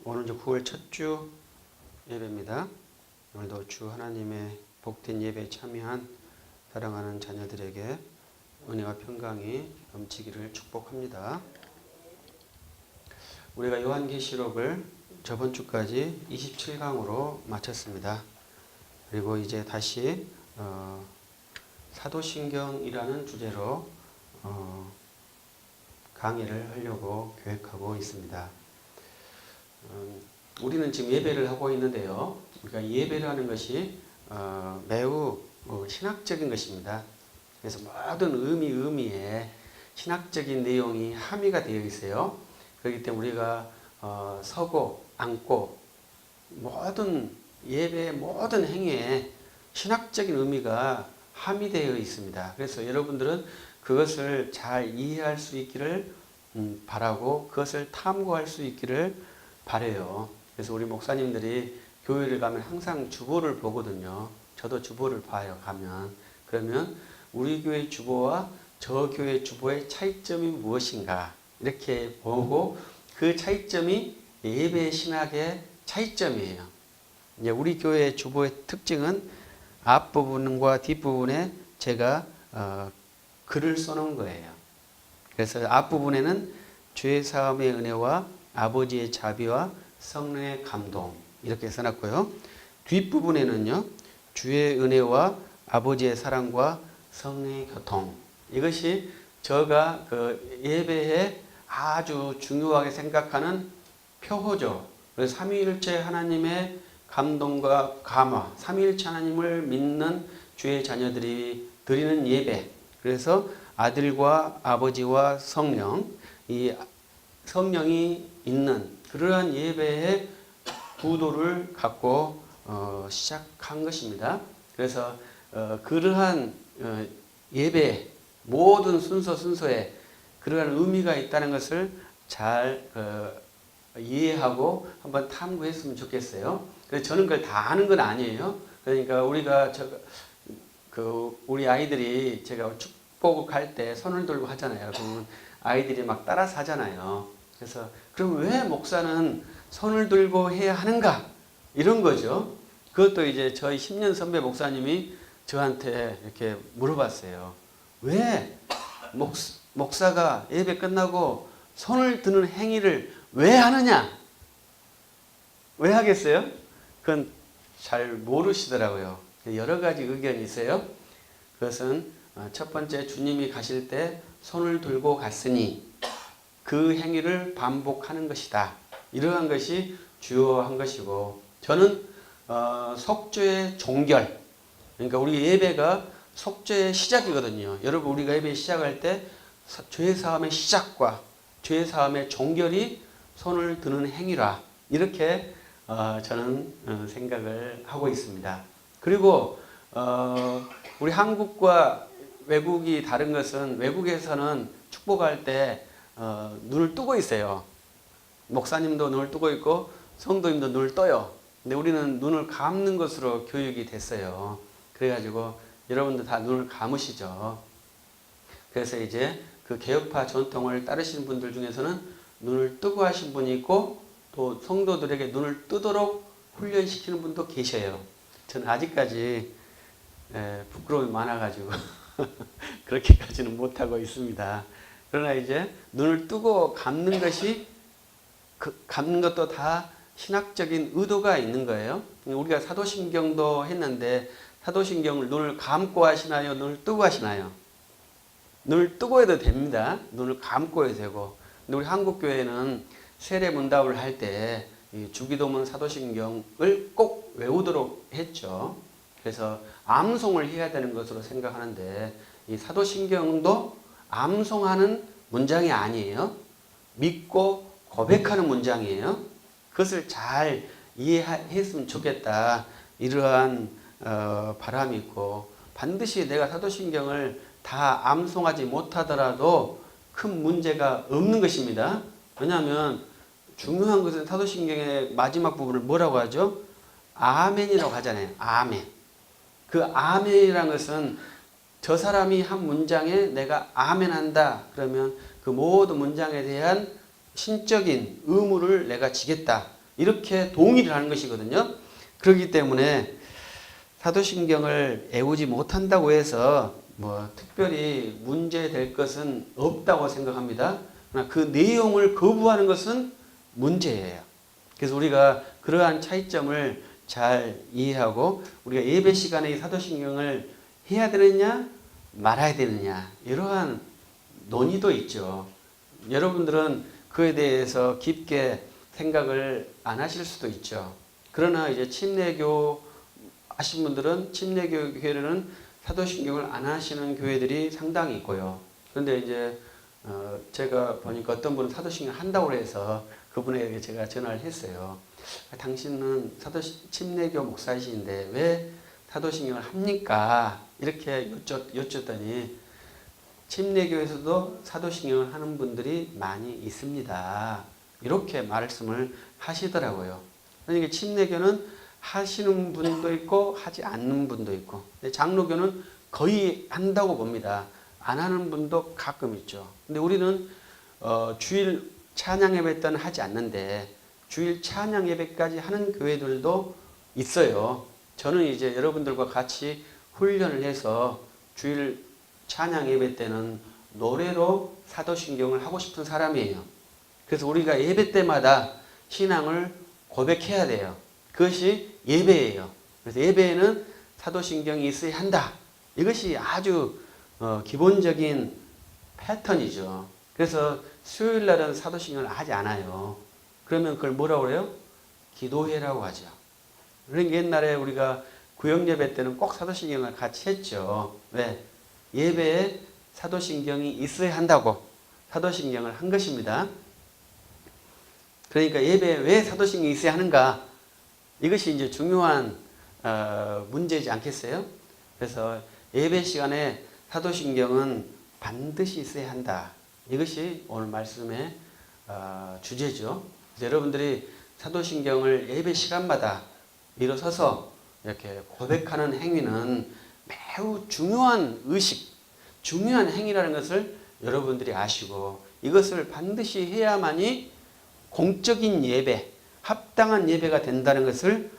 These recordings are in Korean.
오늘 이제 9월 첫 주 예배입니다. 오늘도 주 하나님의 복된 예배에 참여한 사랑하는 자녀들에게 은혜와 평강이 넘치기를 축복합니다. 우리가 요한계시록을 저번 주까지 27강으로 마쳤습니다. 그리고 이제 다시 사도신경이라는 주제로 강의를 하려고 계획하고 있습니다. 우리는 지금 예배를 하고 있는데요. 우리가 예배라는 것이 매우 신학적인 것입니다. 그래서 모든 의미에 신학적인 내용이 함의가 되어 있어요. 그렇기 때문에 우리가 서고 앉고 모든 예배의 모든 행위에 신학적인 의미가 함의되어 있습니다. 그래서 여러분들은 그것을 잘 이해할 수 있기를 바라고 그것을 탐구할 수 있기를 바라요. 그래서 우리 목사님들이 교회를 가면 항상 주보를 보거든요. 저도 주보를 봐요. 가면. 그러면 우리 교회 주보와 저 교회 주보의 차이점이 무엇인가 이렇게 보고 그 차이점이 예배 신학의 차이점이에요. 이제 우리 교회 주보의 특징은 앞부분과 뒷부분에 제가 글을 써놓은 거예요. 그래서 앞부분에는 죄 사함의 은혜와 아버지의 자비와 성령의 감동 이렇게 써놨고요. 뒷부분에는요. 주의 은혜와 아버지의 사랑과 성령의 교통 이것이 제가 그 예배에 아주 중요하게 생각하는 표호죠. 그래서 삼위일체 하나님의 감동과 감화, 삼위일체 하나님을 믿는 주의 자녀들이 드리는 예배. 그래서 아들과 아버지와 성령, 이 성령이 있는 그러한 예배의 구도를 갖고 시작한 것입니다. 그래서 그러한 예배 모든 순서에 그러한 의미가 있다는 것을 잘 이해하고 한번 탐구했으면 좋겠어요. 그래서 저는 그걸 다 아는 건 아니에요. 그러니까 우리가 우리 아이들이 제가 축복을 갈 때 손을 들고 하잖아요. 그러면 아이들이 막 따라서 하잖아요. 그래서 그럼 왜 목사는 손을 들고 해야 하는가? 이런 거죠. 그것도 이제 저희 10년 선배 목사님이 저한테 이렇게 물어봤어요. 왜 목사가 예배 끝나고 손을 드는 행위를 왜 하느냐? 왜 하겠어요? 그건 잘 모르시더라고요. 여러 가지 의견이 있어요. 그것은 첫 번째 주님이 가실 때 손을 들고 갔으니 그 행위를 반복하는 것이다. 이러한 것이 주요한 것이고 저는 속죄의 종결 그러니까 우리 예배가 속죄의 시작이거든요. 여러분 우리가 예배 시작할 때 죄사함의 시작과 죄사함의 종결이 손을 드는 행위라 이렇게 저는 생각을 하고 있습니다. 그리고 우리 한국과 외국이 다른 것은 외국에서는 축복할 때 눈을 뜨고 있어요. 목사님도 눈을 뜨고 있고 성도님도 눈을 떠요. 근데 우리는 눈을 감는 것으로 교육이 됐어요. 그래가지고 여러분들 다 눈을 감으시죠. 그래서 이제 그 개혁파 전통을 따르시는 분들 중에서는 눈을 뜨고 하신 분이 있고 또 성도들에게 눈을 뜨도록 훈련시키는 분도 계셔요. 저는 아직까지 부끄러움이 많아가지고 그렇게까지는 못하고 있습니다. 그러나 이제 눈을 뜨고 감는 것이 감는 것도 다 신학적인 의도가 있는 거예요. 우리가 사도신경도 했는데 사도신경을 눈을 감고 하시나요? 눈을 뜨고 하시나요? 눈을 뜨고 해도 됩니다. 눈을 감고 해도 되고. 근데 우리 한국교회는 세례문답을 할 때 주기도문 사도신경을 꼭 외우도록 했죠. 그래서 암송을 해야 되는 것으로 생각하는데 이 사도신경도 암송하는 문장이 아니에요. 믿고 고백하는 문장이에요. 그것을 잘 이해했으면 좋겠다. 이러한 바람이 있고 반드시 내가 사도신경을 다 암송하지 못하더라도 큰 문제가 없는 것입니다. 왜냐하면 중요한 것은 사도신경의 마지막 부분을 뭐라고 하죠? 아멘이라고 하잖아요. 아멘. 그 아멘이라는 것은 저 사람이 한 문장에 내가 아멘한다. 그러면 그 모든 문장에 대한 신적인 의무를 내가 지겠다. 이렇게 동의를 하는 것이거든요. 그렇기 때문에 사도신경을 애우지 못한다고 해서 뭐 특별히 문제될 것은 없다고 생각합니다. 그러나 그 내용을 거부하는 것은 문제예요. 그래서 우리가 그러한 차이점을 잘 이해하고 우리가 예배 시간에 사도신경을 해야 되느냐 말아야 되느냐 이러한 논의도 있죠. 여러분들은 그에 대해서 깊게 생각을 안 하실 수도 있죠. 그러나 이제 침례교 하신 분들은 침례교 교회는 사도신경을 안 하시는 교회들이 상당히 있고요. 그런데 이제 제가 보니까 어떤 분은 사도신경 한다고 해서 그분에게 제가 전화를 했어요. 당신은 침례교 목사이신데 왜 사도신경을 합니까? 이렇게 여쭸더니 침례교에서도 사도신경을 하는 분들이 많이 있습니다. 이렇게 말씀을 하시더라고요. 그러니까 침례교는 하시는 분도 있고 하지 않는 분도 있고 장로교는 거의 한다고 봅니다. 안 하는 분도 가끔 있죠. 근데 우리는 주일 찬양 예배 때는 하지 않는데 주일 찬양 예배까지 하는 교회들도 있어요. 저는 이제 여러분들과 같이 훈련을 해서 주일 찬양 예배 때는 노래로 사도신경을 하고 싶은 사람이에요. 그래서 우리가 예배 때마다 신앙을 고백해야 돼요. 그것이 예배예요. 그래서 예배에는 사도신경이 있어야 한다. 이것이 아주 기본적인 패턴이죠. 그래서 수요일 날은 사도신경을 하지 않아요. 그러면 그걸 뭐라고 그래요? 기도회라고 하죠. 그러니까 옛날에 우리가 구역예배 때는 꼭 사도신경을 같이 했죠. 왜? 예배에 사도신경이 있어야 한다고 사도신경을 한 것입니다. 그러니까 예배에 왜 사도신경이 있어야 하는가? 이것이 이제 중요한 문제이지 않겠어요? 그래서 예배 시간에 사도신경은 반드시 있어야 한다. 이것이 오늘 말씀의 주제죠. 여러분들이 사도신경을 예배 시간마다 일어서서 이렇게 고백하는 행위는 매우 중요한 의식, 중요한 행위라는 것을 여러분들이 아시고 이것을 반드시 해야만이 공적인 예배, 합당한 예배가 된다는 것을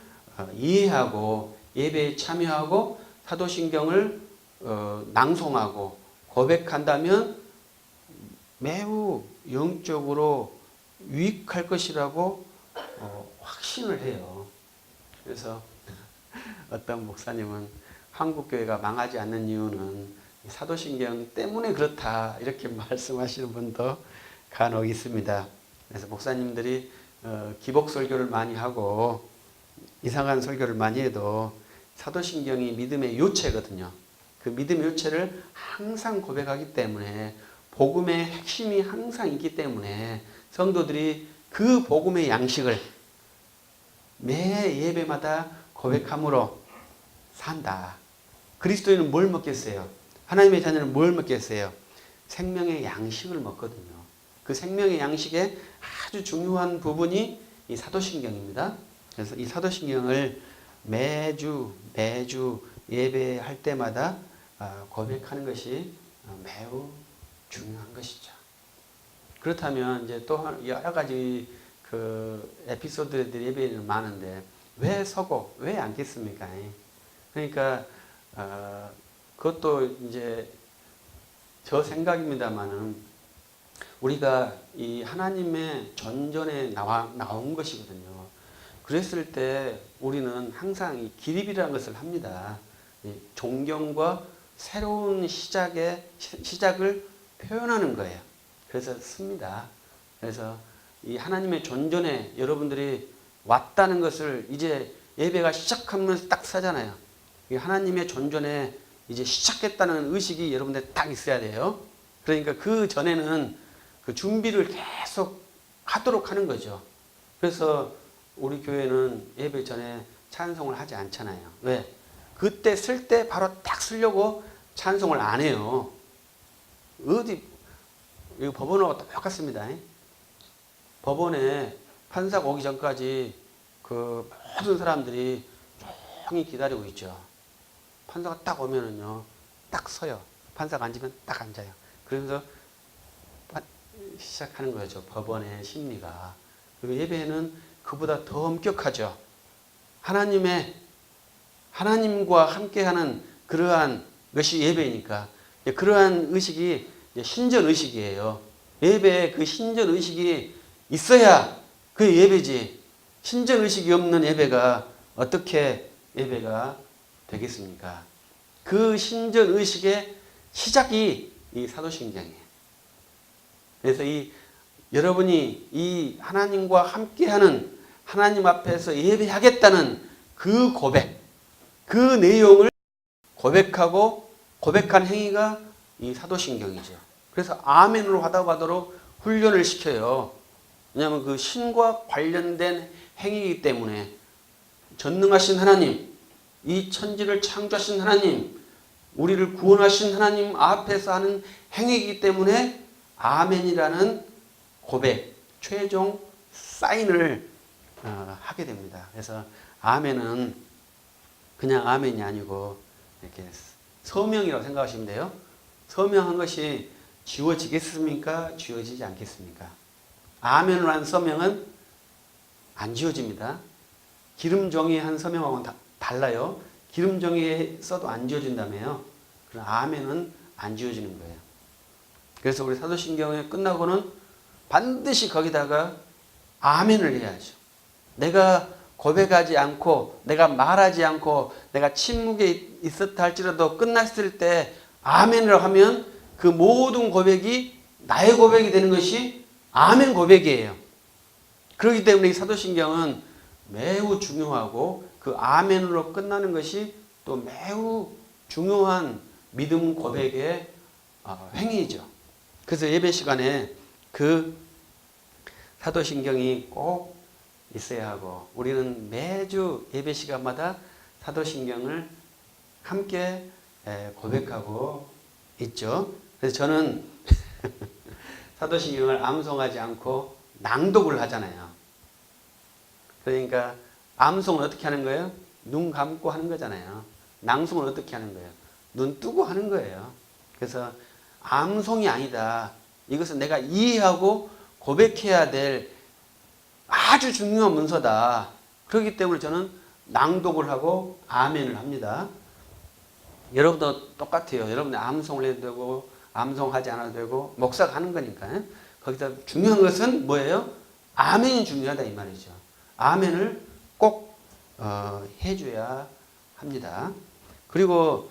이해하고 예배에 참여하고 사도신경을 낭송하고 고백한다면 매우 영적으로 유익할 것이라고 확신을 해요. 그래서 어떤 목사님은 한국교회가 망하지 않는 이유는 사도신경 때문에 그렇다 이렇게 말씀하시는 분도 간혹 있습니다. 그래서 목사님들이 기복 설교를 많이 하고 이상한 설교를 많이 해도 사도신경이 믿음의 요체거든요. 그 믿음의 요체를 항상 고백하기 때문에 복음의 핵심이 항상 있기 때문에 성도들이 그 복음의 양식을 매 예배마다 고백함으로 산다. 그리스도인은 뭘 먹겠어요? 하나님의 자녀는 뭘 먹겠어요? 생명의 양식을 먹거든요. 그 생명의 양식의 아주 중요한 부분이 이 사도신경입니다. 그래서 이 사도신경을 매주 예배할 때마다 고백하는 것이 매우 중요한 것이죠. 그렇다면 이제 또 여러 가지 그 에피소드들이 예배에는 많은데 왜 서고 왜 앉겠습니까? 그러니까 그것도 이제 저 생각입니다만은 우리가 이 하나님의 전전에 나온 것이거든요. 그랬을 때 우리는 항상 이 기립이라는 것을 합니다. 존경과 새로운 시작을 표현하는 거예요. 그래서 씁니다. 그래서 이 하나님의 존전에 여러분들이 왔다는 것을 이제 예배가 시작하면서 딱 사잖아요. 이 하나님의 존전에 이제 시작했다는 의식이 여러분들 딱 있어야 돼요. 그러니까 그 전에는 그 준비를 계속 하도록 하는 거죠. 그래서 우리 교회는 예배 전에 찬송을 하지 않잖아요. 왜? 그때 쓸 때 바로 딱 쓰려고 찬송을 안 해요. 어디, 이거 법원하고 똑같습니다. 법원에 판사가 오기 전까지 그 모든 사람들이 조용히 기다리고 있죠. 판사가 딱 오면은요, 딱 서요. 판사가 앉으면 딱 앉아요. 그러면서 시작하는 거죠. 법원의 심리가. 그리고 예배는 그보다 더 엄격하죠. 하나님과 함께하는 그러한 것이 예배니까 그러한 의식이 신전 의식이에요. 예배에 그 신전 의식이 있어야 그 예배지. 신전 의식이 없는 예배가 어떻게 예배가 되겠습니까? 그 신전 의식의 시작이 이 사도신경이에요. 그래서 여러분이 이 하나님과 함께하는 하나님 앞에서 예배하겠다는 그 고백, 그 내용을 고백한 행위가 이 사도신경이죠. 그래서 아멘으로 화답하도록 훈련을 시켜요. 왜냐하면 그 신과 관련된 행위이기 때문에 전능하신 하나님, 이 천지를 창조하신 하나님, 우리를 구원하신 하나님 앞에서 하는 행위이기 때문에 아멘이라는 고백, 최종 사인을 하게 됩니다. 그래서 아멘은 그냥 아멘이 아니고 이렇게 서명이라고 생각하시면 돼요. 서명한 것이 지워지겠습니까? 지워지지 않겠습니까? 아멘으로 한 서명은 안 지워집니다. 기름종이 한 서명하고는 달라요. 기름종이에 써도 안 지워진다며요. 그럼 아멘은 안 지워지는 거예요. 그래서 우리 사도신경에 끝나고는 반드시 거기다가 아멘을 해야죠. 내가 고백하지 않고 내가 말하지 않고 내가 침묵에 있었다 할지라도 끝났을 때 아멘을 하면 그 모든 고백이 나의 고백이 되는 것이 아멘 고백이에요. 그렇기 때문에 이 사도신경은 매우 중요하고 그 아멘으로 끝나는 것이 또 매우 중요한 믿음 고백의 행위죠. 그래서 예배 시간에 그 사도신경이 꼭 있어야 하고 우리는 매주 예배 시간마다 사도신경을 함께 고백하고 있죠. 그래서 저는 사도신경을 암송하지 않고 낭독을 하잖아요. 그러니까 암송은 어떻게 하는 거예요? 눈 감고 하는 거잖아요. 낭송은 어떻게 하는 거예요? 눈 뜨고 하는 거예요. 그래서 암송이 아니다. 이것은 내가 이해하고 고백해야 될 아주 중요한 문서다. 그렇기 때문에 저는 낭독을 하고 아멘을 합니다. 여러분도 똑같아요. 여러분이 암송을 해도 되고 암송하지 않아도 되고 목사가 하는 거니까. 거기다 중요한 것은 뭐예요? 아멘이 중요하다 이 말이죠. 아멘을 꼭 해줘야 합니다. 그리고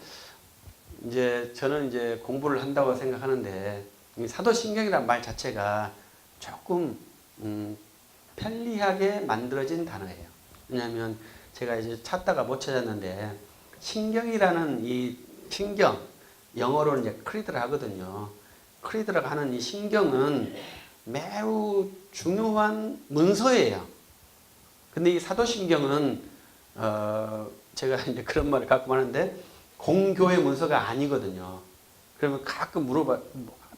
저는 이제 공부를 한다고 생각하는데 이 사도신경이란 말 자체가 조금 편리하게 만들어진 단어예요. 왜냐하면 제가 이제 찾다가 못 찾았는데 신경이라는 이 신경 영어로는 이제 크리드라 하거든요. 크리드라가 하는 이 신경은 매우 중요한 문서예요. 근데 이 사도신경은 제가 이제 그런 말을 가끔 하는데 공교의 문서가 아니거든요. 그러면 가끔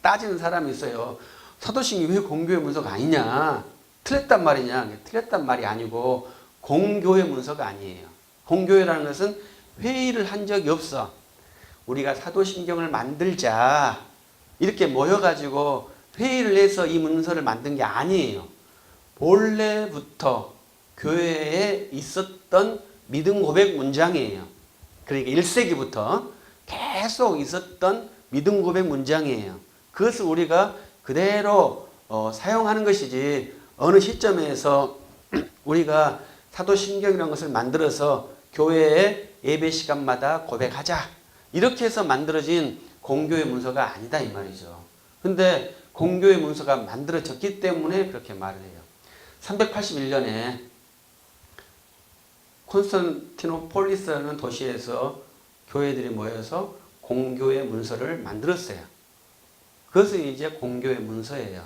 따지는 사람이 있어요. 사도신경이 왜 공교의 문서가 아니냐? 틀렸단 말이냐? 틀렸단 말이 아니고 공교의 문서가 아니에요. 공교회라는 것은 회의를 한 적이 없어. 우리가 사도신경을 만들자 이렇게 모여가지고 회의를 해서 이 문서를 만든 게 아니에요. 본래부터 교회에 있었던 믿음 고백 문장이에요. 그러니까 1세기부터 계속 있었던 믿음 고백 문장이에요. 그것을 우리가 그대로 사용하는 것이지 어느 시점에서 우리가 사도신경이라는 것을 만들어서 교회의 예배 시간마다 고백하자 이렇게 해서 만들어진 공교의 문서가 아니다 이 말이죠. 근데 공교의 문서가 만들어졌기 때문에 그렇게 말을 해요. 381년에 콘스탄티노폴리스라는 도시에서 교회들이 모여서 공교의 문서를 만들었어요. 그것이 이제 공교의 문서예요.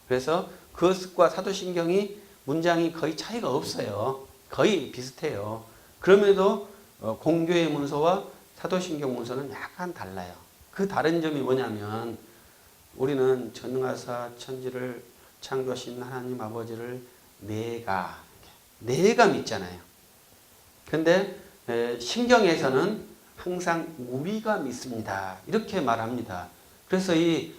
그래서 그것과 사도신경이 문장이 거의 차이가 없어요. 거의 비슷해요. 그럼에도 공교의 문서와 사도신경 문서는 약간 달라요. 그 다른 점이 뭐냐면 우리는 전능하사 천지를 창조하신 하나님 아버지를 내가 믿잖아요. 근데 신경에서는 항상 우리가 믿습니다. 이렇게 말합니다. 그래서 이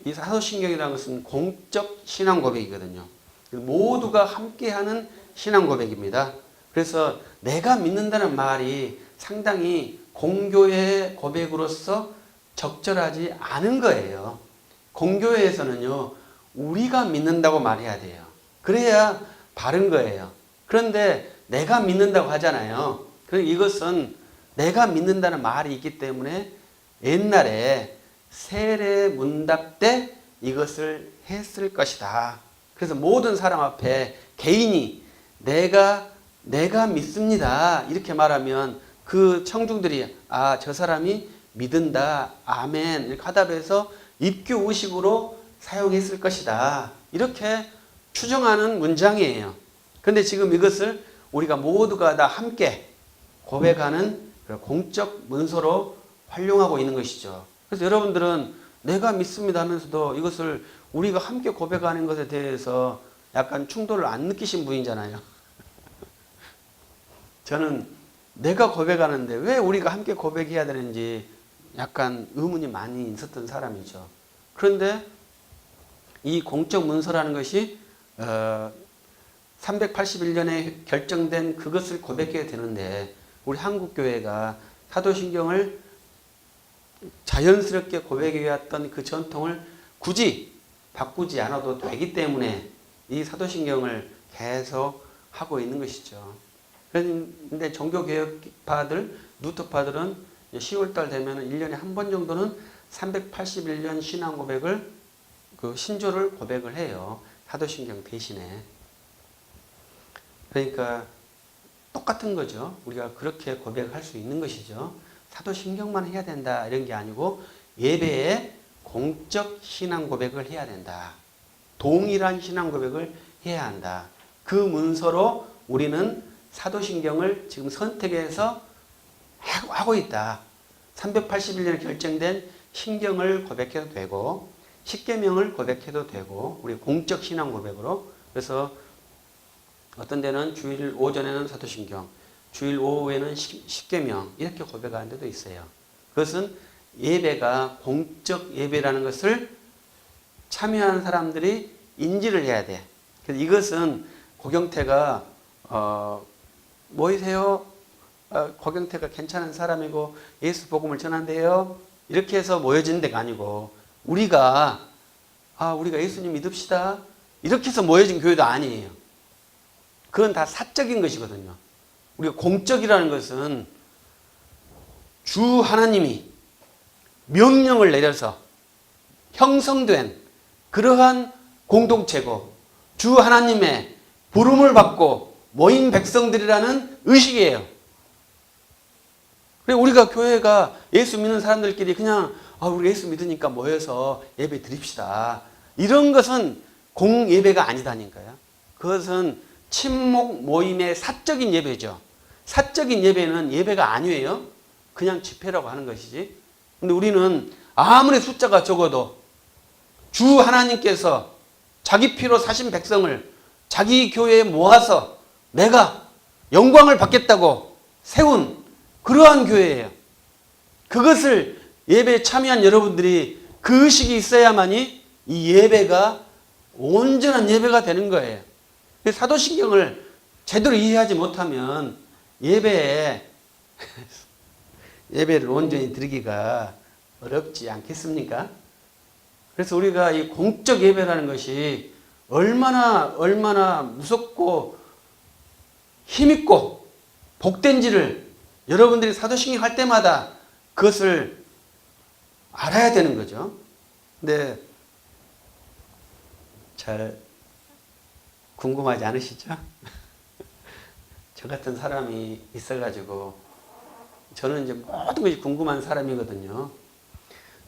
이 사도신경이라는 것은 공적 신앙 고백이거든요. 모두가 함께하는 신앙 고백입니다. 그래서 내가 믿는다는 말이 상당히 공교의 고백으로서 적절하지 않은 거예요. 공교회에서는요, 우리가 믿는다고 말해야 돼요. 그래야 바른 거예요. 그런데 내가 믿는다고 하잖아요. 그럼 이것은 내가 믿는다는 말이 있기 때문에 옛날에 세례 문답 때 이것을 했을 것이다. 그래서 모든 사람 앞에 개인이 내가 믿습니다. 이렇게 말하면 그 청중들이 저 사람이 믿은다. 아멘. 이렇게 화답해서 입교 의식으로 사용했을 것이다. 이렇게 추정하는 문장이에요. 그런데 지금 이것을 우리가 모두가 다 함께 고백하는 공적 문서로 활용하고 있는 것이죠. 그래서 여러분들은 내가 믿습니다 하면서도 이것을 우리가 함께 고백하는 것에 대해서 약간 충돌을 안 느끼신 분이잖아요. 저는 내가 고백하는데 왜 우리가 함께 고백해야 되는지 약간 의문이 많이 있었던 사람이죠. 그런데 이 공적 문서라는 것이 381년에 결정된 그것을 고백해야 되는데 우리 한국교회가 사도신경을 자연스럽게 고백해왔던 그 전통을 굳이 바꾸지 않아도 되기 때문에 이 사도신경을 계속 하고 있는 것이죠. 그런데 종교개혁파들, 루터파들은 10월달 되면 1년에 한 번 정도는 381년 신앙 고백을 신조를 고백을 해요. 사도신경 대신에. 그러니까 똑같은 거죠. 우리가 그렇게 고백할 수 있는 것이죠. 사도신경만 해야 된다 이런 게 아니고 예배에 공적 신앙 고백을 해야 된다. 동일한 신앙 고백을 해야 한다. 그 문서로 우리는 사도신경을 지금 선택해서 하고 있다. 381년에 결정된 신경을 고백해도 되고 십계명을 고백해도 되고 우리 공적 신앙 고백으로. 그래서 어떤 데는 주일 오전에는 사도신경, 주일 오후에는 십계명 이렇게 고백하는 데도 있어요. 그것은 예배가 공적 예배라는 것을 참여하는 사람들이 인지를 해야 돼. 그래서 이것은 고경태가 뭐이세요? 고경태가 괜찮은 사람이고 예수 복음을 전한대요. 이렇게 해서 모여지는 데가 아니고 우리가 예수님 믿읍시다. 이렇게 해서 모여진 교회도 아니에요. 그건 다 사적인 것이거든요. 우리가 공적이라는 것은 주 하나님이 명령을 내려서 형성된 그러한 공동체고 주 하나님의 부름을 받고 모인 백성들이라는 의식이에요. 그리고 우리가 교회가 예수 믿는 사람들끼리 그냥 우리 예수 믿으니까 모여서 예배 드립시다. 이런 것은 공예배가 아니다니까요. 그것은 친목 모임의 사적인 예배죠. 사적인 예배는 예배가 아니에요. 그냥 집회라고 하는 것이지. 근데 우리는 아무리 숫자가 적어도 주 하나님께서 자기 피로 사신 백성을 자기 교회에 모아서 내가 영광을 받겠다고 세운 그러한 교회예요. 그것을 예배에 참여한 여러분들이 그 의식이 있어야만이 이 예배가 온전한 예배가 되는 거예요. 사도신경을 제대로 이해하지 못하면 예배를 온전히 드리기가 어렵지 않겠습니까? 그래서 우리가 이 공적 예배라는 것이 얼마나 무섭고 힘있고 복된지를 여러분들이 사도신경 할 때마다 그것을 알아야 되는 거죠. 근데 잘 궁금하지 않으시죠? 저 같은 사람이 있어가지고 저는 이제 모든 것이 궁금한 사람이거든요.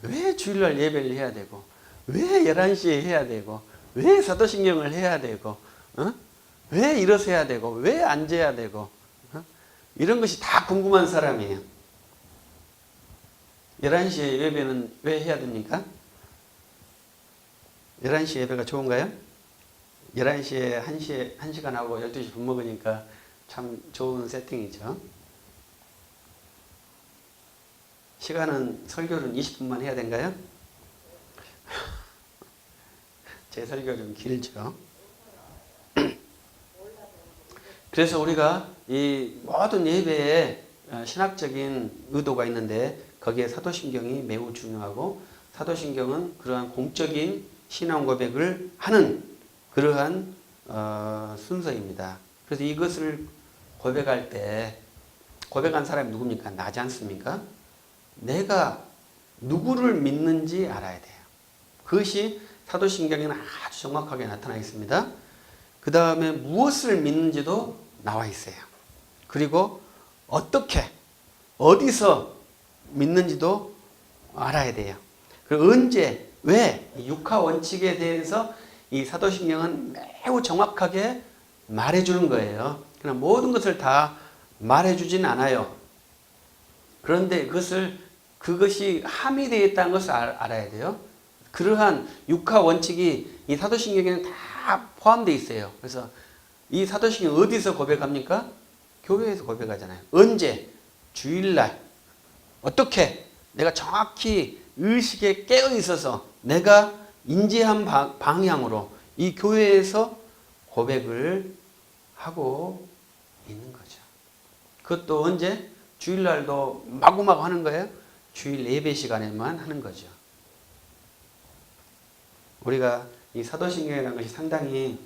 왜 주일날 예배를 해야 되고 왜 11시에 해야 되고 왜 사도신경을 해야 되고 왜 일어서야 되고 왜 앉아야 되고 이런 것이 다 궁금한 사람이에요. 11시에 예배는 왜 해야 됩니까? 11시 예배가 좋은가요? 11시에 1시간 하고 12시 밥 먹으니까 참 좋은 세팅이죠. 시간은 설교는 20분만 해야 된가요? 제 설교가 좀 길죠. 그래서 우리가 이 모든 예배에 신학적인 의도가 있는데 거기에 사도신경이 매우 중요하고 사도신경은 그러한 공적인 신앙 고백을 하는 그러한 순서입니다. 그래서 이것을 고백할 때 고백한 사람이 누굽니까? 나지 않습니까? 내가 누구를 믿는지 알아야 돼요. 그것이 사도신경에는 아주 정확하게 나타나 있습니다. 그 다음에 무엇을 믿는지도 나와 있어요. 그리고 어떻게, 어디서 믿는지도 알아야 돼요. 그리고 언제, 왜, 육하 원칙에 대해서 이 사도신경은 매우 정확하게 말해주는 거예요. 그러나 모든 것을 다 말해주진 않아요. 그런데 그것이 함의되어 있다는 것을 알아야 돼요. 그러한 육하 원칙이 이 사도신경에는 다 포함되어 있어요. 그래서 이 사도신경 어디서 고백합니까? 교회에서 고백하잖아요. 언제? 주일날. 어떻게? 내가 정확히 의식에 깨어 있어서 내가 인지한 방향으로 이 교회에서 고백을 하고 있는 거죠. 그것도 언제? 주일날도 마구마구 하는 거예요? 주일 예배 시간에만 하는 거죠. 우리가 이 사도신경이라는 것이 상당히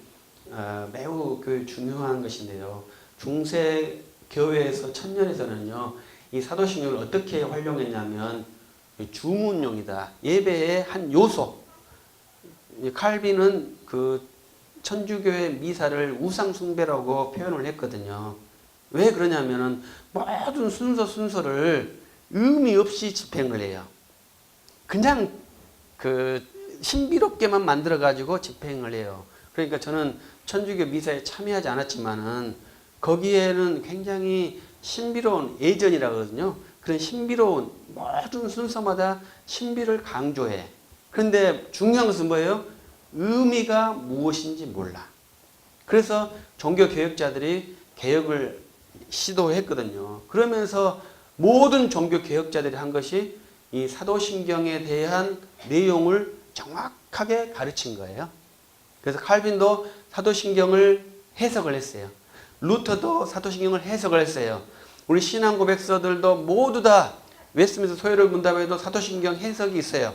매우 중요한 것인데요. 중세 교회에서 천년에서는요, 이 사도신경을 어떻게 활용했냐면 주문용이다. 예배의 한 요소. 칼빈은 그 천주교의 미사를 우상숭배라고 표현을 했거든요. 왜 그러냐면은 모든 순서를 의미 없이 집행을 해요. 그냥 신비롭게만 만들어 가지고 집행을 해요. 그러니까 저는 천주교 미사에 참여하지 않았지만은 거기에는 굉장히 신비로운 예전이라고 하거든요. 그런 신비로운 모든 순서마다 신비를 강조해. 그런데 중요한 것은 뭐예요? 의미가 무엇인지 몰라. 그래서 종교 개혁자들이 개혁을 시도했거든요. 그러면서 모든 종교 개혁자들이 한 것이 이 사도신경에 대한 내용을 정확하게 가르친 거예요. 그래서 칼빈도 사도신경을 해석을 했어요. 루터도 사도신경을 해석을 했어요. 우리 신앙 고백서들도 모두 다 웨스트민스터 소요를 문답에도 사도신경 해석이 있어요.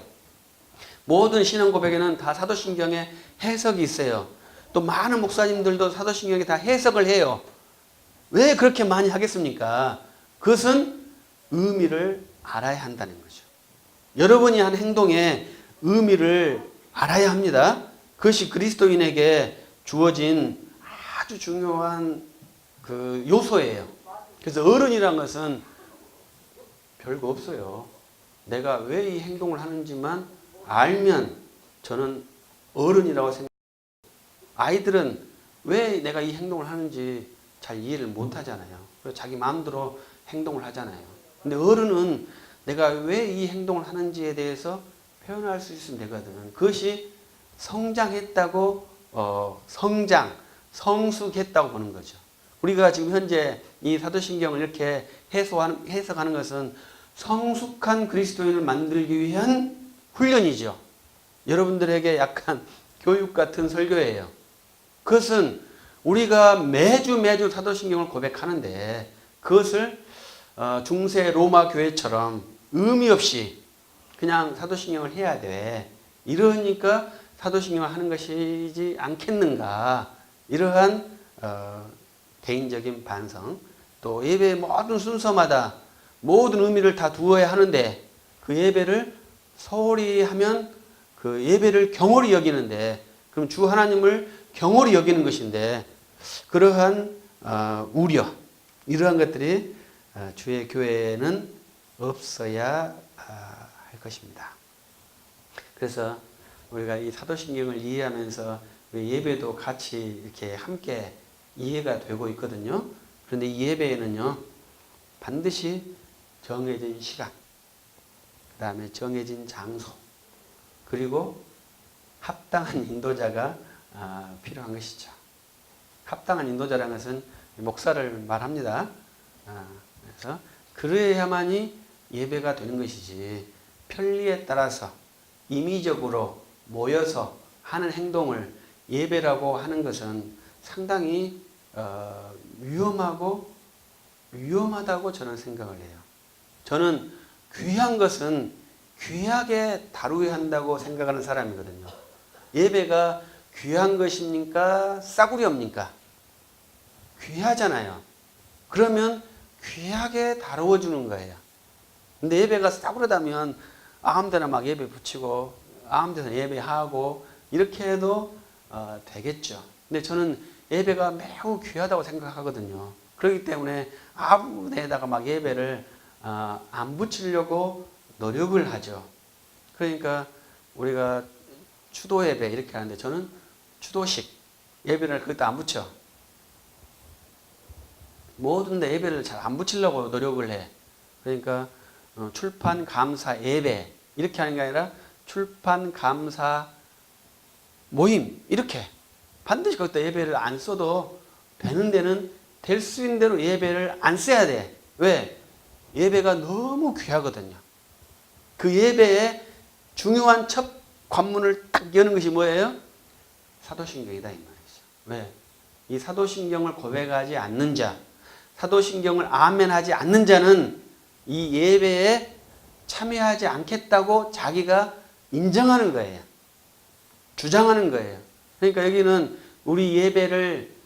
모든 신앙 고백에는 다 사도신경의 해석이 있어요. 또 많은 목사님들도 사도신경에 다 해석을 해요. 왜 그렇게 많이 하겠습니까? 그것은 의미를 알아야 한다는 거죠. 여러분이 한 행동의 의미를 알아야 합니다. 그것이 그리스도인에게 주어진 아주 중요한 그 요소예요. 그래서 어른이란 것은 별거 없어요. 내가 왜 이 행동을 하는지만 알면 저는 어른이라고 생각해요. 아이들은 왜 내가 이 행동을 하는지 잘 이해를 못 하잖아요. 그래서 자기 마음대로 행동을 하잖아요. 근데 어른은 내가 왜 이 행동을 하는지에 대해서 표현할 수 있으면 되거든. 그것이 성장했다고, 성숙했다고 보는 거죠. 우리가 지금 현재 이 사도신경을 이렇게 해석하는 것은 성숙한 그리스도인을 만들기 위한 훈련이죠. 여러분들에게 약간 교육 같은 설교예요. 그것은 우리가 매주 사도신경을 고백하는데 그것을 중세 로마 교회처럼 의미 없이 그냥 사도신경을 해야 돼. 이러니까 사도신경을 하는 것이지 않겠는가. 이러한 개인적인 반성. 또 예배의 모든 순서마다 모든 의미를 다 두어야 하는데 그 예배를 소홀히 하면 그 예배를 경홀히 여기는데 그럼 주 하나님을 경홀히 여기는 것인데 그러한 우려 이러한 것들이 주의 교회에는 없어야 할 것입니다. 그래서 우리가 이 사도신경을 이해하면서 우리 예배도 같이 이렇게 함께 이해가 되고 있거든요. 그런데 이 예배에는요 반드시 정해진 시간, 그 다음에 정해진 장소, 그리고 합당한 인도자가 필요한 것이죠. 합당한 인도자라는 것은 목사를 말합니다. 그래서 그래야만이 예배가 되는 것이지 편리에 따라서 임의적으로 모여서 하는 행동을 예배라고 하는 것은 상당히 위험하다고 저는 생각을 해요. 저는 귀한 것은 귀하게 다루어야 한다고 생각하는 사람이거든요. 예배가 귀한 것입니까? 싸구려입니까? 귀하잖아요. 그러면 귀하게 다루어 주는 거예요. 근데 예배가 싸구려다면 아무데나 막 예배 붙이고 아무데나 예배하고 이렇게 해도 되겠죠. 근데 저는 예배가 매우 귀하다고 생각하거든요. 그렇기 때문에 아무 데다가 막 예배를 안 붙이려고 노력을 하죠. 그러니까 우리가 추도 예배 이렇게 하는데 저는 추도식 예배를 그것도 안 붙여. 모든 데 예배를 잘 안 붙이려고 노력을 해. 그러니까 출판 감사 예배 이렇게 하는 게 아니라 출판 감사 모임 이렇게 반드시 거기다 예배를 안 써도 되는 데는 될 수 있는 대로 예배를 안 써야 돼. 왜? 예배가 너무 귀하거든요. 그 예배의 중요한 첫 관문을 딱 여는 것이 뭐예요? 사도신경이다 이 말이죠. 왜? 이 사도신경을 고백하지 않는 자, 사도신경을 아멘하지 않는 자는 이 예배에 참여하지 않겠다고 자기가 인정하는 거예요. 주장하는 거예요. 그러니까 여기는 우리 예배를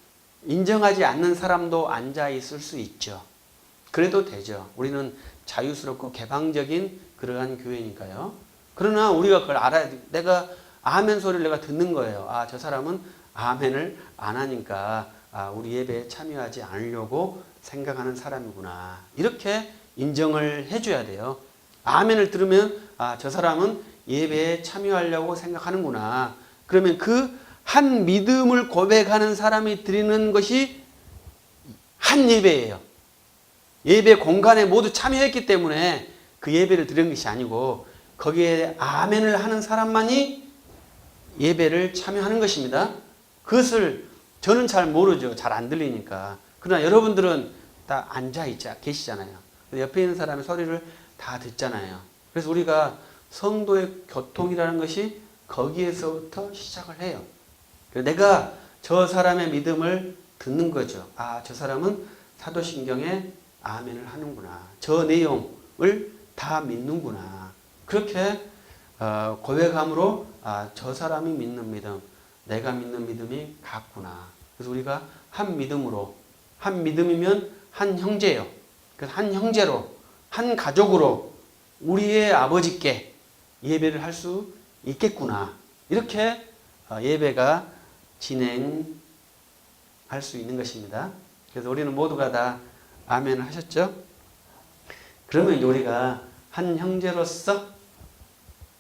인정하지 않는 사람도 앉아 있을 수 있죠. 그래도 되죠. 우리는 자유스럽고 개방적인 그러한 교회니까요. 그러나 우리가 그걸 알아야 돼. 내가 아멘 소리를 내가 듣는 거예요. 아, 저 사람은 아멘을 안 하니까 우리 예배에 참여하지 않으려고 생각하는 사람이구나. 이렇게 인정을 해줘야 돼요. 아멘을 들으면 저 사람은 예배에 참여하려고 생각하는구나. 그러면 그 한 믿음을 고백하는 사람이 드리는 것이 한 예배예요. 예배 공간에 모두 참여했기 때문에 그 예배를 드리는 것이 아니고 거기에 아멘을 하는 사람만이 예배를 참여하는 것입니다. 그것을 저는 잘 모르죠. 잘 안 들리니까. 그러나 여러분들은 다 앉아 계시잖아요. 옆에 있는 사람의 소리를 다 듣잖아요. 그래서 우리가 성도의 교통이라는 것이 거기에서부터 시작을 해요. 내가 저 사람의 믿음을 듣는 거죠. 저 사람은 사도신경에 아멘을 하는구나. 저 내용을 다 믿는구나. 그렇게 고백함으로 저 사람이 믿는 믿음, 내가 믿는 믿음이 같구나. 그래서 우리가 한 믿음으로, 한 믿음이면 한 형제요. 그래서 한 형제로, 한 가족으로 우리의 아버지께 예배를 할 수 있겠구나. 이렇게 예배가 진행할 수 있는 것입니다. 그래서 우리는 모두가 다 아멘을 하셨죠? 그러면 우리가 한 형제로서,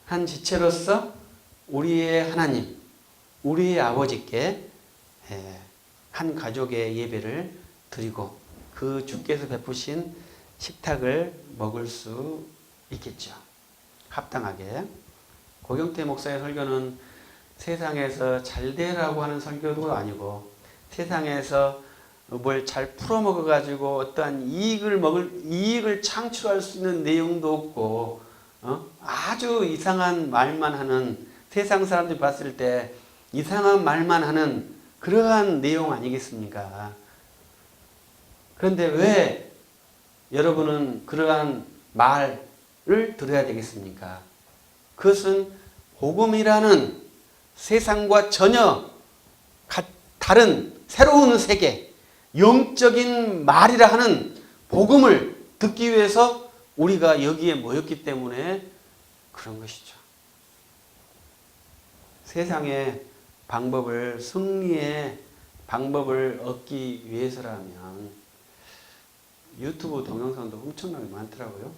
한 지체로서 우리의 하나님, 우리의 아버지께 한 가족의 예배를 드리고 그 주께서 베푸신 식탁을 먹을 수 있겠죠. 합당하게. 고경태 목사의 설교는 세상에서 잘 되라고 하는 설교도 아니고 세상에서 뭘 잘 풀어먹어 가지고 어떠한 이익을 창출할 수 있는 내용도 없고 아주 이상한 말만 하는, 세상 사람들이 봤을 때 이상한 말만 하는 그러한 내용 아니겠습니까? 그런데 왜 여러분은 그러한 말을 들어야 되겠습니까? 그것은 복음이라는 세상과 전혀 다른 새로운 세계, 영적인 말이라 하는 복음을 듣기 위해서 우리가 여기에 모였기 때문에 그런 것이죠. 세상의 방법을, 승리의 방법을 얻기 위해서라면 유튜브 동영상도 엄청나게 많더라고요.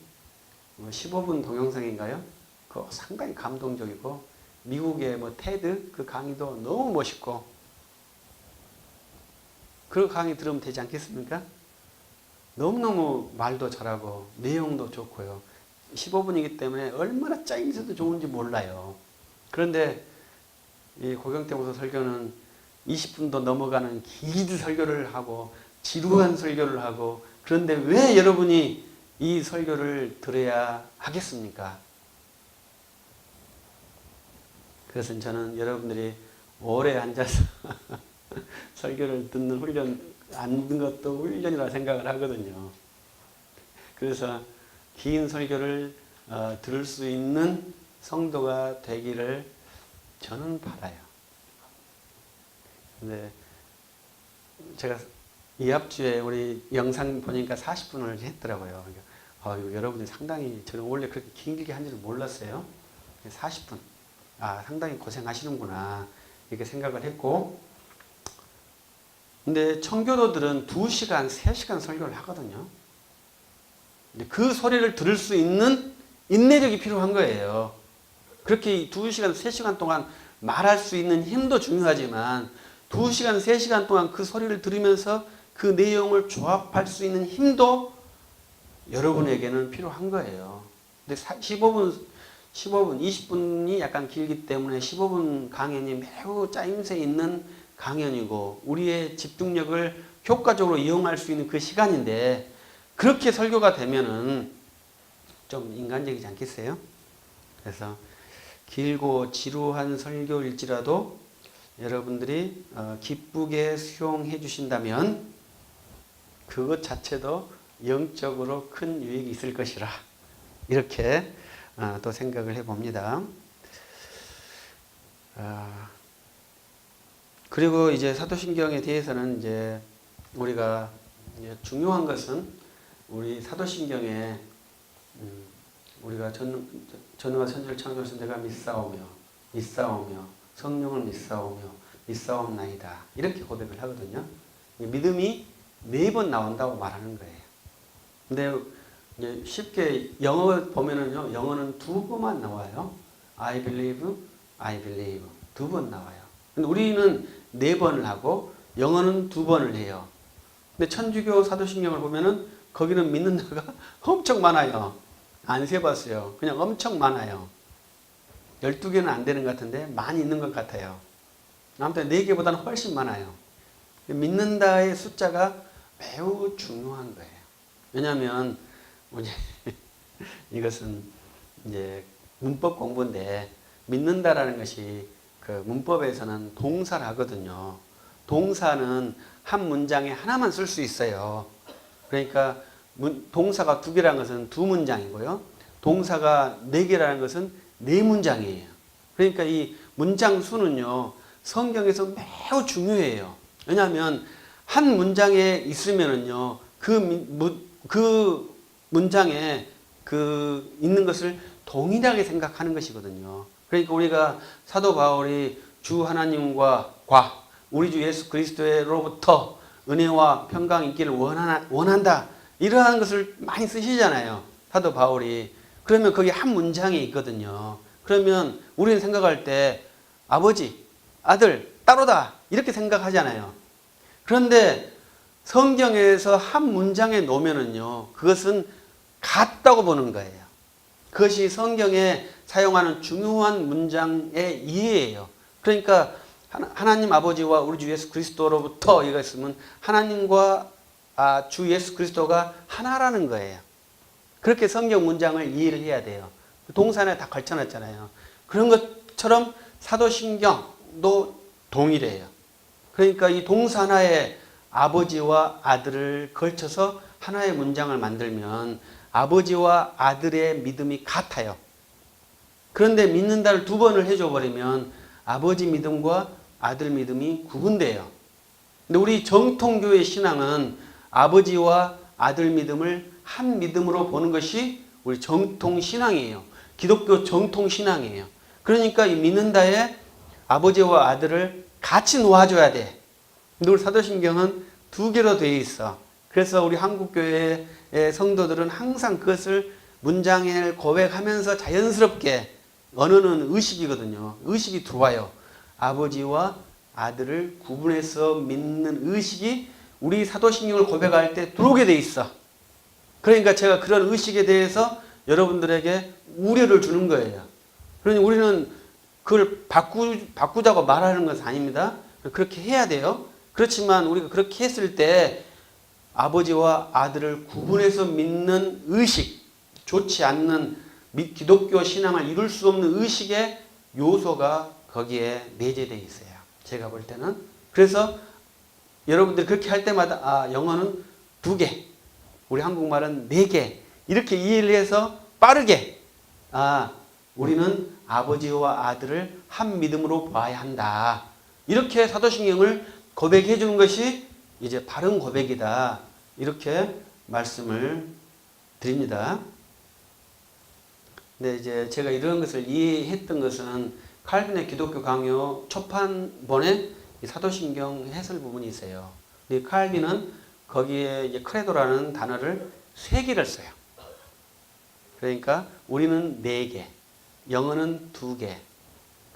15분 동영상인가요? 그거 상당히 감동적이고 미국의 테드 그 강의도 너무 멋있고 그 강의 들으면 되지 않겠습니까? 너무너무 말도 잘하고 내용도 좋고요. 15분이기 때문에 얼마나 짜임새도 좋은지 몰라요. 그런데 이 고경태 목사 설교는 20분도 넘어가는 긴 설교를 하고 지루한 설교를 하고, 그런데 왜 여러분이 이 설교를 들어야 하겠습니까? 그것은 저는 여러분들이 오래 앉아서 설교를 듣는 안 듣는 것도 훈련이라 생각을 하거든요. 그래서 긴 설교를 들을 수 있는 성도가 되기를 저는 바라요. 근데 제가 이 앞주에 우리 영상 보니까 40분을 했더라고요. 여러분이 상당히, 저는 원래 그렇게 길게 한 줄을 몰랐어요. 40분. 상당히 고생하시는구나. 이렇게 생각을 했고, 근데 청교도들은 2시간, 3시간 설교를 하거든요. 근데 그 소리를 들을 수 있는 인내력이 필요한 거예요. 그렇게 2시간, 3시간 동안 말할 수 있는 힘도 중요하지만 2시간, 3시간 동안 그 소리를 들으면서 그 내용을 조합할 수 있는 힘도 여러분에게는 필요한 거예요. 근데 15분, 20분이 약간 길기 때문에 15분 강연이 매우 짜임새 있는 강연이고 우리의 집중력을 효과적으로 이용할 수 있는 그 시간인데 그렇게 설교가 되면은 좀 인간적이지 않겠어요? 그래서 길고 지루한 설교일지라도 여러분들이 기쁘게 수용해 주신다면 그것 자체도 영적으로 큰 유익이 있을 것이라 이렇게 또 생각을 해봅니다. 그리고 이제 사도신경에 대해서는 이제 우리가 이제 중요한 것은 우리 사도신경에 우리가 전능한 선지를 창조하신 내가 믿사오며 성령을 믿사옵나이다 이렇게 고백을 하거든요. 믿음이 4번 나온다고 말하는 거예요. 근데 이제 쉽게 영어 보면은요, 영어는 2번만 나와요. I believe 2번 나와요. 근데 우리는 4번을 하고 영어는 2번을 해요. 근데 천주교 사도신경을 보면은 거기는 믿는다가 엄청 많아요. 안 세봤어요. 그냥 엄청 많아요. 12개는 안 되는 것 같은데 많이 있는 것 같아요. 아무튼 4개보다는 훨씬 많아요. 믿는다의 숫자가 매우 중요한 거예요. 왜냐하면 이것은 이제 문법 공부인데 믿는다라는 것이 그 문법에서는 동사를 하거든요. 동사는 한 문장에 하나만 쓸 수 있어요. 그러니까 동사가 2개라는 것은 2문장이고요. 동사가 4개라는 것은 4문장이에요. 그러니까 이 문장 수는요, 성경에서 매우 중요해요. 왜냐하면 한 문장에 있으면은요, 그 문장에 그 있는 것을 동일하게 생각하는 것이거든요. 그러니까 우리가 사도 바울이 주 하나님과 우리 주 예수 그리스도로부터 은혜와 평강이 있기를 원한다. 이러한 것을 많이 쓰시잖아요. 사도 바울이. 그러면 거기 한 문장에 있거든요. 그러면 우리는 생각할 때 아버지, 아들, 따로다. 이렇게 생각하잖아요. 그런데 성경에서 한 문장에 놓으면은요, 그것은 같다고 보는 거예요. 그것이 성경에 사용하는 중요한 문장의 이해예요. 그러니까 하나님 아버지와 우리 주 예수 그리스도로부터 이거 있으면 하나님과 주 예수 그리스도가 하나라는 거예요. 그렇게 성경 문장을 이해를 해야 돼요. 동산에 다 걸쳐놨잖아요. 그런 것처럼 사도신경도 동일해요. 그러니까 이 동사 하나에 아버지와 아들을 걸쳐서 하나의 문장을 만들면 아버지와 아들의 믿음이 같아요. 그런데 믿는다를 2번을 해줘버리면 아버지 믿음과 아들 믿음이 구분돼요. 근데 우리 정통교회 신앙은 아버지와 아들 믿음을 한 믿음으로 보는 것이 우리 정통신앙이에요. 기독교 정통신앙이에요. 그러니까 이 믿는다에 아버지와 아들을 같이 놓아줘야 돼. 근데 우리 사도신경은 2개로 되어 있어. 그래서 우리 한국교회의 성도들은 항상 그것을 문장에 고백하면서 자연스럽게 언어는 의식이거든요. 의식이 들어와요. 아버지와 아들을 구분해서 믿는 의식이 우리 사도신경을 고백할 때 들어오게 돼 있어. 그러니까 제가 그런 의식에 대해서 여러분들에게 우려를 주는 거예요. 그러니 우리는 그걸 바꾸자고 말하는 것은 아닙니다. 그렇게 해야 돼요. 그렇지만 우리가 그렇게 했을 때 아버지와 아들을 구분해서 믿는 의식, 좋지 않는 기독교 신앙을 이룰 수 없는 의식의 요소가 거기에 내재되어 있어요. 제가 볼 때는. 그래서 여러분들이 그렇게 할 때마다 아, 영어는 2개, 우리 한국말은 4개 이렇게 이해를 해서 빠르게 아, 우리는 아버지와 아들을 한 믿음으로 봐야 한다. 이렇게 사도신경을 고백해 주는 것이 이제 바른 고백이다. 이렇게 말씀을 드립니다. 근데 이제 제가 이런 것을 이해했던 것은 칼빈의 기독교 강요 초판본에 사도신경 해설 부분이 있어요. 칼빈은 거기에 이제 크레도라는 단어를 3개를 써요. 그러니까 우리는 4개, 영어는 2개,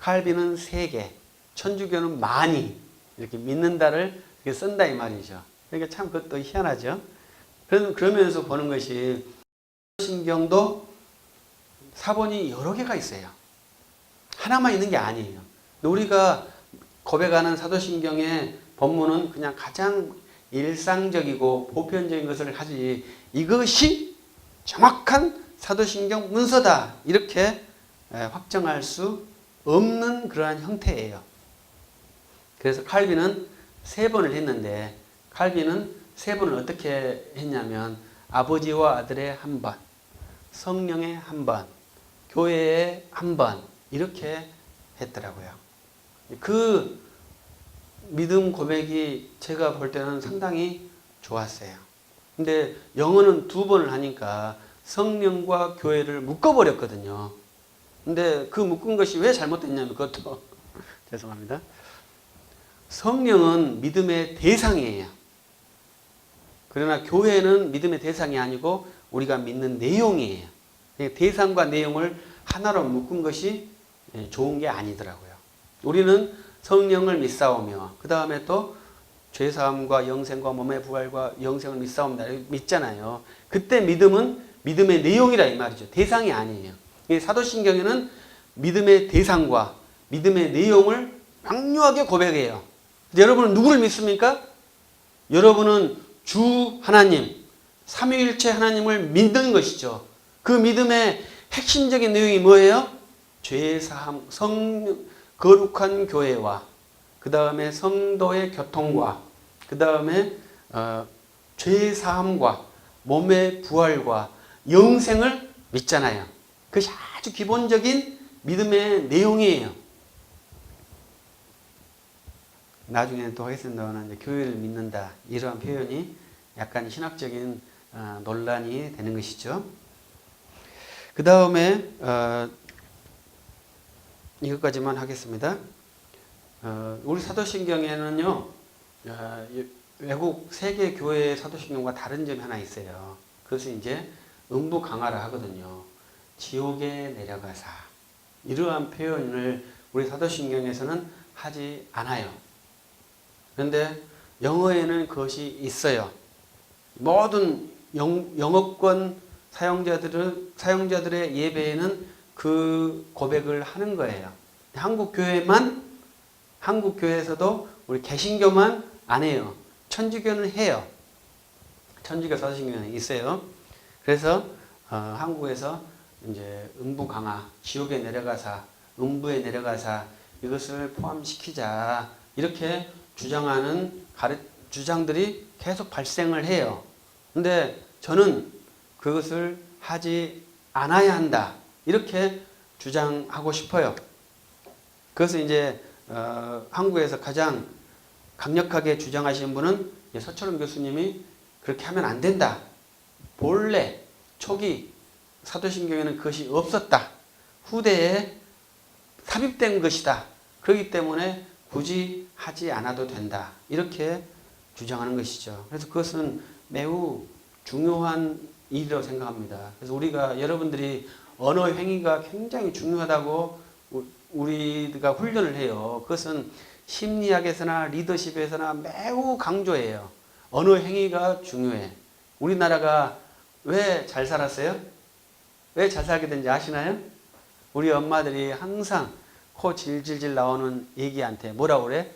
칼빈은 3개, 천주교는 많이 이렇게 믿는다를 이렇게 쓴다 이 말이죠. 그러니까 참 그것도 희한하죠. 그러면서 보는 것이 사도신경도 사본이 여러 개가 있어요. 하나만 있는 게 아니에요. 우리가 고백하는 사도신경의 본문은 그냥 가장 일상적이고 보편적인 것을 하지 이것이 정확한 사도신경 문서다 이렇게 확정할 수 없는 그러한 형태예요. 그래서 칼빈은 3번을 했는데 칼빈은 3번을 어떻게 했냐면 아버지와 아들의 한 번, 성령의 한 번, 교회의 한 번 이렇게 했더라고요. 그 믿음 고백이 제가 볼 때는 상당히 좋았어요. 근데 영어는 2번을 하니까 성령과 교회를 묶어버렸거든요. 근데 그 묶은 것이 왜 잘못됐냐면 그것도 죄송합니다. 성령은 믿음의 대상이에요. 그러나 교회는 믿음의 대상이 아니고 우리가 믿는 내용이에요. 대상과 내용을 하나로 묶은 것이 좋은 게 아니더라고요. 우리는 성령을 믿사오며 그 다음에 또 죄사함과 영생과 몸의 부활과 영생을 믿사옵니다. 믿잖아요. 그때 믿음은 믿음의 내용이라 이 말이죠. 대상이 아니에요. 사도신경에는 믿음의 대상과 믿음의 내용을 명료하게 고백해요. 여러분은 누구를 믿습니까? 여러분은 주 하나님, 삼위일체 하나님을 믿는 것이죠. 그 믿음의 핵심적인 내용이 뭐예요? 죄사함, 거룩한 교회와 그 다음에 성도의 교통과 그 다음에 죄사함과 몸의 부활과 영생을 믿잖아요. 그것이 아주 기본적인 믿음의 내용이에요. 나중에 또 하겠습니다만 이제 교회를 믿는다 이러한 표현이 약간 신학적인 논란이 되는 것이죠. 그 다음에 이것까지만 하겠습니다. 우리 사도신경에는요 외국 세계 교회의 사도신경과 다른 점이 하나 있어요. 그것은 이제 음부 강하라 하거든요. 지옥에 내려가사 이러한 표현을 우리 사도신경에서는 하지 않아요. 그런데 영어에는 그것이 있어요. 모든 영어권 사용자들의 예배에는 그 고백을 하는 거예요. 한국 교회에서도 우리 개신교만 안 해요. 천주교는 해요. 천주교 사도신경이 있어요. 그래서 한국에서 이제 음부 강하, 지옥에 내려가사, 음부에 내려가사 이것을 포함시키자 이렇게 주장하는 주장들이 계속 발생을 해요. 근데 저는 그것을 하지 않아야 한다. 이렇게 주장하고 싶어요. 그것은 이제 한국에서 가장 강력하게 주장하시는 분은 서철원 교수님이 그렇게 하면 안 된다. 본래 초기 사도신경에는 그것이 없었다. 후대에 삽입된 것이다. 그렇기 때문에 굳이 하지 않아도 된다. 이렇게 주장하는 것이죠. 그래서 그것은 매우 중요한 일이라고 생각합니다. 그래서 우리가 여러분들이 언어 행위가 굉장히 중요하다고 우리가 훈련을 해요. 그것은 심리학에서나 리더십에서나 매우 강조해요. 언어 행위가 중요해. 우리나라가 왜 잘 살았어요? 왜 잘 살게 된지 아시나요? 우리 엄마들이 항상 코 질질질 나오는 애기한테 뭐라고 그래?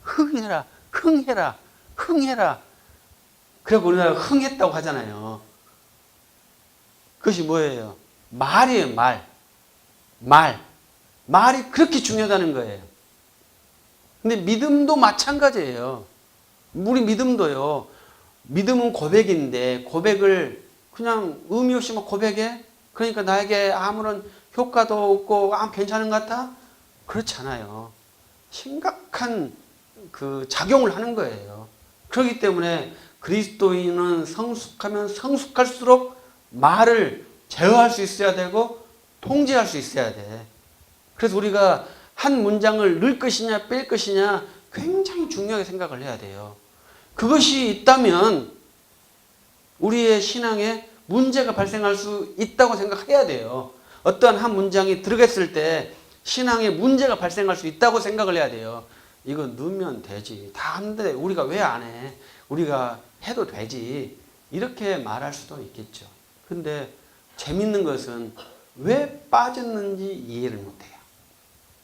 흥해라, 흥해라, 흥해라. 그래서 우리나라가 흥했다고 하잖아요. 그것이 뭐예요? 말이에요, 말. 말이 그렇게 중요하다는 거예요. 근데 믿음도 마찬가지예요. 우리 믿음도요. 믿음은 고백인데 고백을 그냥 의미 없이 막 고백해? 그러니까 나에게 아무런 효과도 없고 괜찮은 것 같아? 그렇지 않아요. 심각한 그 작용을 하는 거예요. 그렇기 때문에 그리스도인은 성숙하면 성숙할수록 말을 제어할 수 있어야 되고 통제할 수 있어야 돼. 그래서 우리가 한 문장을 넣을 것이냐 뺄 것이냐 굉장히 중요하게 생각을 해야 돼요. 그것이 있다면 우리의 신앙에 문제가 발생할 수 있다고 생각해야 돼요. 어떠한 한 문장이 들어갔을 때 신앙에 문제가 발생할 수 있다고 생각을 해야 돼요. 이거 넣으면 되지. 다 하는데 우리가 왜 안 해? 우리가 해도 되지. 이렇게 말할 수도 있겠죠. 근데 재밌는 것은 왜 빠졌는지 이해를 못해요.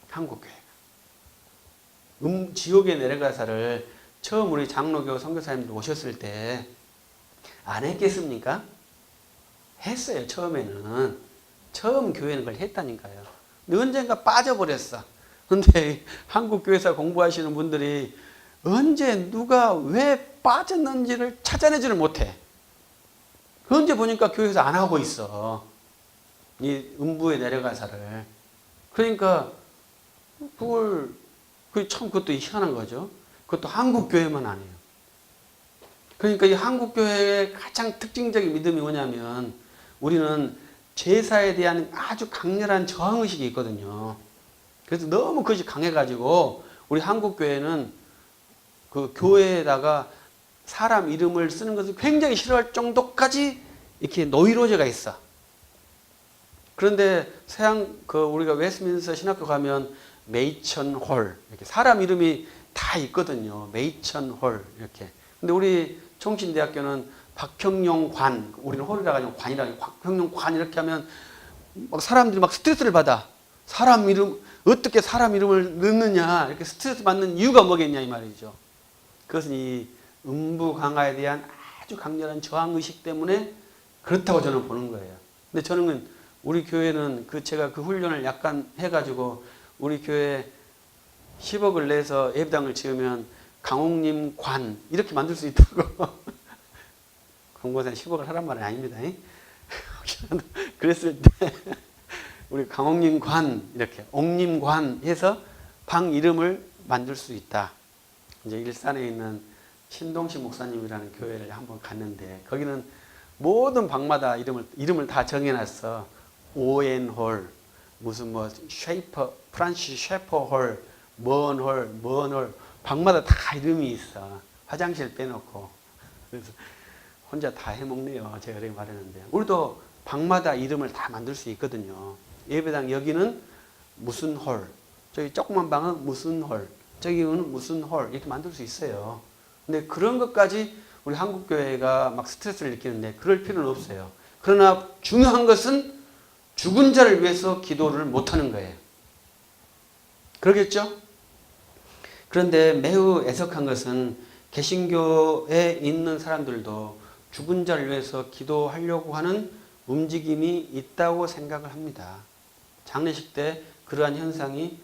한국교회가. 지옥에 내려가사를 처음 우리 장로교 선교사님들 오셨을 때 안 했겠습니까? 했어요. 처음에는. 처음 교회는 그걸 했다니까요. 근데 언젠가 빠져버렸어. 근데 한국 교회에서 공부하시는 분들이 언제 누가 왜 빠졌는지를 찾아내지를 못해. 언제 보니까 교회에서 안 하고 있어. 이 음부에 내려가사를. 그러니까 그것도 희한한 거죠. 그것도 한국 교회만 안 해요. 그러니까 이 한국 교회의 가장 특징적인 믿음이 뭐냐면 우리는 제사에 대한 아주 강렬한 저항의식이 있거든요. 그래서 너무 그것이 강해가지고 우리 한국 교회는 그 교회에다가 사람 이름을 쓰는 것을 굉장히 싫어할 정도까지 이렇게 노이로제가 있어. 그런데 우리가 웨스트민스터 신학교 가면 메이천 홀 이렇게 사람 이름이 다 있거든요. 메이천 홀 이렇게. 근데 우리 총신대학교는 박형용 관, 우리는 홀이라 가지고 관이라 박형용 관 이렇게 하면 막 사람들이 막 스트레스를 받아. 어떻게 사람 이름을 넣느냐 이렇게 스트레스 받는 이유가 뭐겠냐 이 말이죠. 그것은 이 음부 강화에 대한 아주 강렬한 저항 의식 때문에 그렇다고 저는 보는 거예요. 근데 저는 우리 교회는 제가 그 훈련을 약간 해가지고 우리 교회 10억을 내서 예배당을 지으면 강옥님 관 이렇게 만들 수 있다고. 공무원사 10억을 하란 말은 아닙니다. 그랬을 때 우리 강옥님 관 이렇게 옥님 관 해서 방 이름을 만들 수 있다. 이제 일산에 있는 신동식 목사님이라는 교회를 한번 갔는데 거기는 모든 방마다 이름을 다 정해놨어. 오엔홀 무슨 프란시스 셰퍼 홀, 먼 홀 방마다 다 이름이 있어. 화장실 빼놓고. 그래서 혼자 다 해먹네요. 제가 그렇게 말했는데. 우리도 방마다 이름을 다 만들 수 있거든요. 예배당 여기는 무슨 홀, 저기 조그만 방은 무슨 홀, 저기는 무슨 홀 이렇게 만들 수 있어요. 근데 그런 것까지 우리 한국교회가 막 스트레스를 느끼는데 그럴 필요는 없어요. 그러나 중요한 것은 죽은 자를 위해서 기도를 못하는 거예요. 그러겠죠? 그런데 매우 애석한 것은 개신교에 있는 사람들도 죽은 자를 위해서 기도하려고 하는 움직임이 있다고 생각을 합니다. 장례식 때 그러한 현상이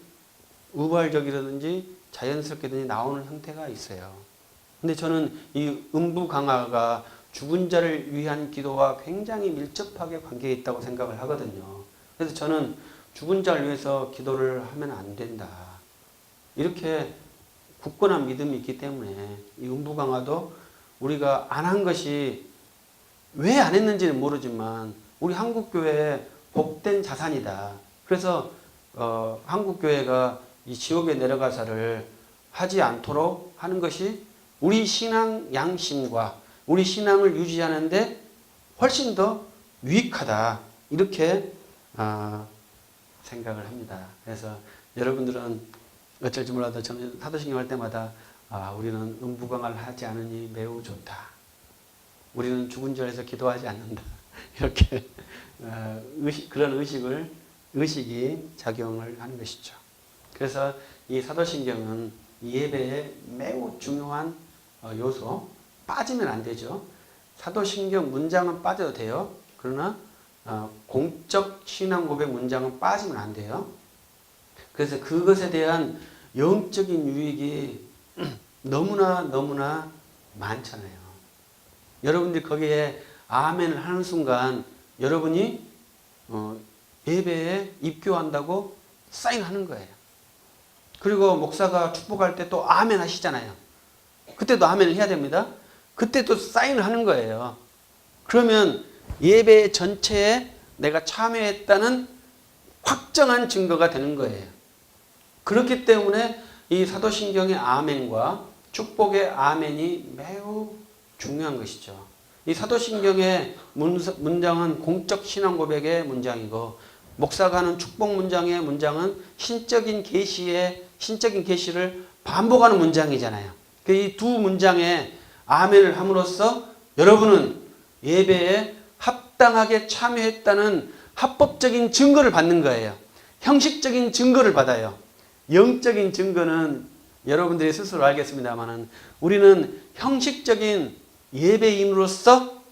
우발적이라든지 자연스럽게든지 나오는 형태가 있어요. 근데 저는 이 음부 강화가 죽은 자를 위한 기도와 굉장히 밀접하게 관계가 있다고 생각을 하거든요. 그래서 저는 죽은 자를 위해서 기도를 하면 안 된다. 이렇게 굳건한 믿음이 있기 때문에 이 음부 강화도 우리가 안 한 것이 왜 안 했는지는 모르지만 우리 한국교회의 복된 자산이다. 그래서 한국교회가 이 지옥에 내려가사를 하지 않도록 하는 것이 우리 신앙 양심과 우리 신앙을 유지하는데 훨씬 더 유익하다. 이렇게 생각을 합니다. 그래서 여러분들은 어쩔지 몰라도 저는 사도신경 할 때마다 우리는 음부강화를 하지 않으니 매우 좋다. 우리는 죽은 자에서 기도하지 않는다. 이렇게 그런 의식이 작용을 하는 것이죠. 그래서 이 사도신경은 예배의 매우 중요한 요소, 빠지면 안 되죠. 사도신경 문장은 빠져도 돼요. 그러나 공적 신앙 고백 문장은 빠지면 안 돼요. 그래서 그것에 대한 영적인 유익이 너무나 많잖아요. 여러분들이 거기에 아멘을 하는 순간 여러분이 예배에 입교한다고 사인하는 거예요. 그리고 목사가 축복할 때 또 아멘 하시잖아요. 그때도 아멘을 해야 됩니다. 그때 또 사인을 하는 거예요. 그러면 예배 전체에 내가 참여했다는 확정한 증거가 되는 거예요. 그렇기 때문에 이 사도신경의 아멘과 축복의 아멘이 매우 중요한 것이죠. 이 사도신경의 문장은 공적 신앙 고백의 문장이고, 목사가 하는 축복 문장의 문장은 신적인 계시를 반복하는 문장이잖아요. 이 두 문장에 아멘을 함으로써 여러분은 예배에 합당하게 참여했다는 합법적인 증거를 받는 거예요. 형식적인 증거를 받아요. 영적인 증거는 여러분들이 스스로 알겠습니다만 우리는 형식적인 예배인으로서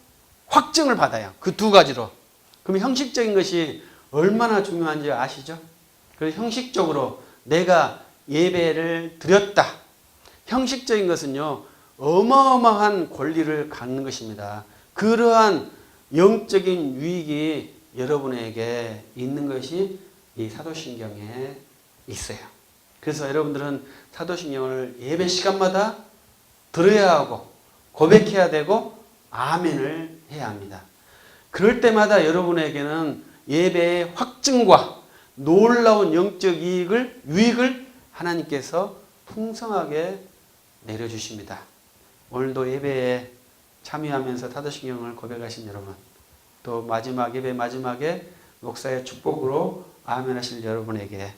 확증을 받아요. 그 두 가지로. 그럼 형식적인 것이 얼마나 중요한지 아시죠? 그래서 형식적으로 내가 예배를 드렸다. 형식적인 것은요, 어마어마한 권리를 갖는 것입니다. 그러한 영적인 유익이 여러분에게 있는 것이 이 사도신경에 있어요. 그래서 여러분들은 사도신경을 예배 시간마다 들어야 하고 고백해야 되고 아멘을 해야 합니다. 그럴 때마다 여러분에게는 예배의 확증과 놀라운 영적 유익을 하나님께서 풍성하게 내려주십니다. 오늘도 예배에 참여하면서 사도신경을 고백하신 여러분, 또 예배 마지막에 목사의 축복으로 아멘 하실 여러분에게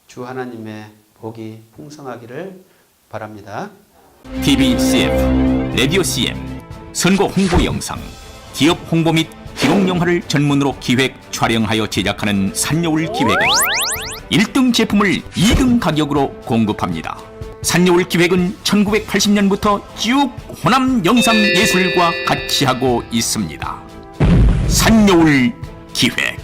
주 하나님의 복이 풍성하기를 바랍니다. TV CF, 라디오 CM, 선거 홍보 영상, 기업 홍보 및 기록 영화를 전문으로 기획, 촬영하여 제작하는 산여울 기획은 1등 제품을 2등 가격으로 공급합니다. 산여울 기획은 1980년부터 쭉 호남 영상예술과 같이 하고 있습니다. 산여울 기획.